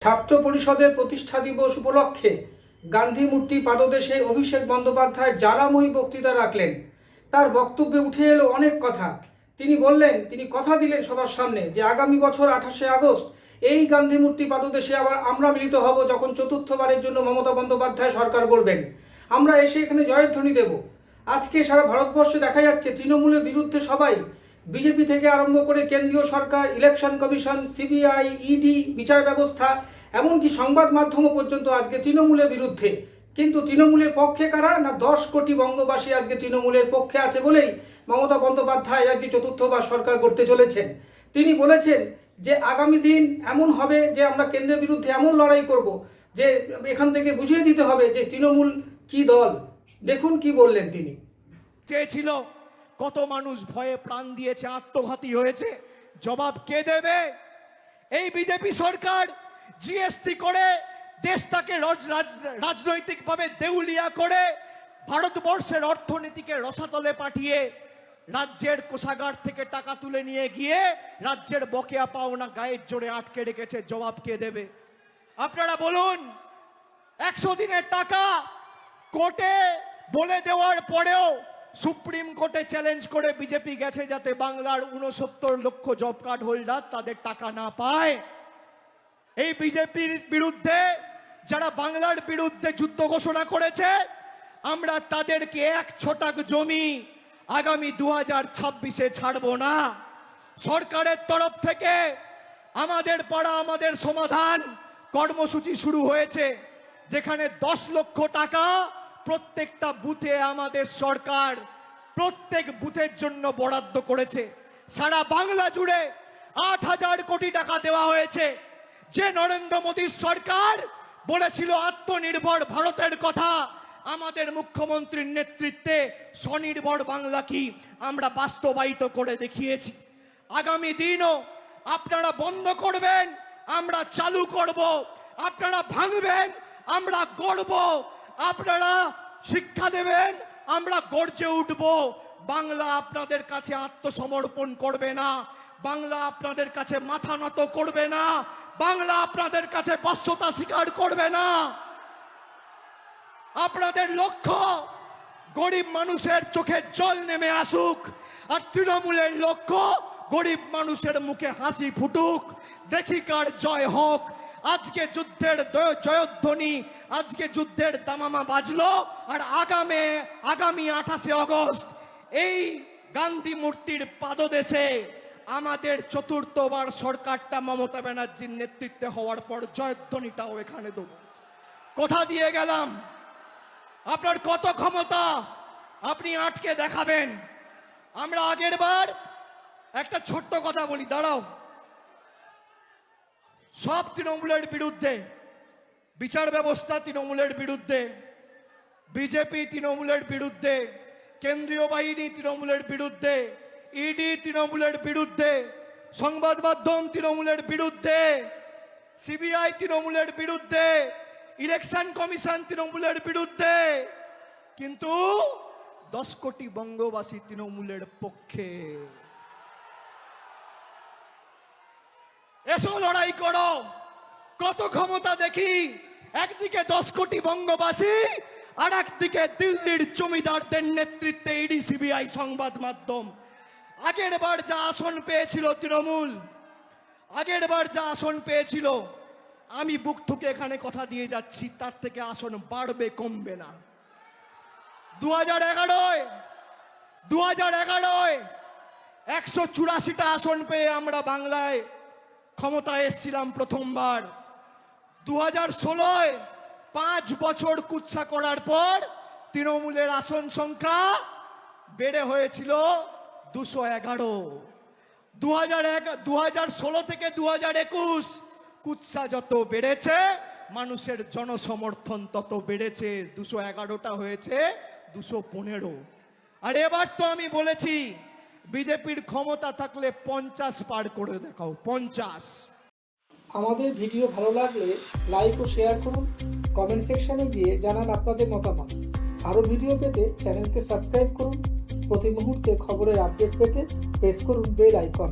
ছাত্র পরিষদের প্রতিষ্ঠা দিবস উপলক্ষে গান্ধী মূর্তি পাদদেশে অভিষেক বন্দ্যোপাধ্যায় জ্বালাময়ী বক্তৃতা রাখলেন। তার বক্তব্যে উঠে এলো অনেক কথা। তিনি বললেন, তিনি কথা দিলেন সবার সামনে যে আগামী বছর 28শে আগস্ট এই গান্ধী মূর্তি পাদদেশে আবার আমরা মিলিত হব, যখন চতুর্থবারের জন্য মমতা বন্দ্যোপাধ্যায় সরকার করবেন। আমরা এসে এখানে জয়ধ্বনি দেব। আজকে সারা ভারতবর্ষে দেখা যাচ্ছে তৃণমূলের বিরুদ্ধে সবাই, বিজেপি থেকে আরম্ভ করে কেন্দ্রীয় সরকার, ইলেকশন কমিশন, সিবিআই, ইডি, বিচার ব্যবস্থা, এমনকি সংবাদ মাধ্যম পর্যন্ত আজকে তৃণমূলের বিরুদ্ধে। কিন্তু তৃণমূলের পক্ষে কারা? না 10 কোটি বঙ্গবাসী আজকে তৃণমূলের পক্ষে আছে বলেই মমতা বন্দ্যোপাধ্যায় আজকে চতুর্থবার সরকার করতে চলেছেন। তিনি বলেছেন যে আগামী দিন এমন হবে যে আমরা কেন্দ্রের বিরুদ্ধে এমন লড়াই করব যে এখান থেকে বুঝিয়ে দিতে হবে যে তৃণমূল কি দল। দেখুন কি বললেন তিনি। চেয়েছিল, কত মানুষ ভয়ে প্রাণ দিয়েছে, আত্মঘাতী হয়েছে, জবাব কে দেবে? এই বিজেপি সরকার জিএসটি করে দেশটাকে রাজনৈতিকভাবে দেউলিয়া করে ভারতবর্ষের অর্থনীতিকে রসাতলে পাঠিয়ে রাজ্যের কোষাগার থেকে টাকা তুলে নিয়ে গিয়ে রাজ্যের বকেয়া পাওনা গায়ের জোরে আটকে রেখেছে। জবাব কে দেবে? আপনারা বলুন। 100 দিনের টাকা কোর্টে বলে দেওয়ার পরেও সুপ্রিম কোর্টে চ্যালেঞ্জ করে বিজেপি গেছে যাতে বাংলার 69 লক্ষ জব কার্ড হোল্ডার তাদের টাকা না পায়। এই বিজেপির বিরুদ্ধে যারা বাংলার বিরুদ্ধে যুদ্ধ ঘোষণা করেছে, আমরা তাদেরকে 1 ছটাক জমি আগামী 2026-এ ছাড়বো না। সরকারের তরফ থেকে আমাদের পাড়া আমাদের সমাধান কর্মসূচি শুরু হয়েছে, যেখানে 10 লক্ষ টাকা প্রত্যেকটা বুথে আমাদের সরকার প্রত্যেক বুথের জন্য বরাদ্দ করেছে। সারা বাংলা জুড়ে 8,000 কোটি টাকা দেওয়া হয়েছে। যে নরেন্দ্র মোদীর সরকার বলেছিল আত্মনির্ভর ভারতের কথা, আমাদের মুখ্যমন্ত্রীর নেতৃত্বে স্বনির্ভর বাংলা কি আমরা বাস্তবায়িত করে দেখিয়েছি। আগামী দিনও আপনারা বন্ধ করবেন, আমরা চালু করব। আপনারা ভাঙবেন, আমরা গড়ব। আপনারা শিক্ষা দেবেন, আমরা গর্জে উঠব। বাংলা আপনাদের কাছে আত্মসমর্পণ করবে না, বাংলা আপনাদের কাছে মাথা নত করবে না, বাংলা আপনাদের কাছে বশ্যতা স্বীকার করবে না। আপনাদের লক্ষ্য গরিব মানুষের চোখে জল নেমে আসুক, আর তৃণমূলের লক্ষ্য গরিব মানুষের মুখে হাসি ফুটুক। দেখি কার জয় হোক। আজকে যুদ্ধের জয়ধ্বনি, আজকে যুদ্ধের দামামা বাজলো, আর আগামী 28শে আগস্ট এই গান্ধী মূর্তির পাদদেশে আমাদের চতুর্থবার সরকারটা মমতা ব্যানার্জির নেতৃত্বে হওয়ার পর জয়ধ্বনিটাও এখানে দেব। কথা দিয়ে গেলাম। আপনার কত ক্ষমতা আপনি আটকে দেখাবেন? আমরা আগের বার একটা ছোট্ট কথা বলি, দাঁড়াও। সব তৃণমূলের বিরুদ্ধে, বিচার ব্যবস্থা তৃণমূলের বিরুদ্ধে, বিজেপি তৃণমূলের বিরুদ্ধে, কেন্দ্রীয় বাহিনী তৃণমূলের বিরুদ্ধে, ইডি তৃণমূলের বিরুদ্ধে, সংবাদ মাধ্যম তৃণমূলের বিরুদ্ধে, সিবিআই তৃণমূলের বিরুদ্ধে, ইলেকশন কমিশন তৃণমূলের বিরুদ্ধে, কিন্তু 10 কোটি বঙ্গবাসী তৃণমূলের পক্ষে। এসো লড়াই করো, কত ক্ষমতা দেখি। একদিকে 10 কোটি বঙ্গবাসী, আর একদিকে দিল্লির জমিদারদের নেতৃত্বে ইডি, সিবিআই, সংবাদ মাধ্যম। আগের বার যা আসন পেয়েছিল তৃণমূল, আগের বার যা আসন পেয়েছিল, আমি বুক ঠুকে এখানে কথা দিয়ে যাচ্ছি, তার থেকে আসন বাড়বে, কমবে না। 2011-য় 184টা আসন পেয়ে আমরা বাংলায় ক্ষমতায় এসেছিলাম প্রথমবার। 2016-য় 5 বছর কুৎসা করার পর তৃণমূলের আসন সংখ্যা বেড়ে হয়েছিল 211। 2016 থেকে 2021 কুৎসা যত বেড়েছে, মানুষের জনসমর্থন তত বেড়েছে। 211টা হয়েছে 215। আর এবার তো আমি বলেছি, বিজেপির ক্ষমতা থাকলে 50 পার করে দেখাও, 50। আমাদের ভিডিও ভালো লাগলে লাইক ও শেয়ার করুন, কমেন্ট সেকশনে গিয়ে জানান আপনাদের মতামত। আরও ভিডিও পেতে চ্যানেলকে সাবস্ক্রাইব করুন। প্রতি মুহূর্তে খবরের আপডেট পেতে প্রেস করুন বেল আইকন।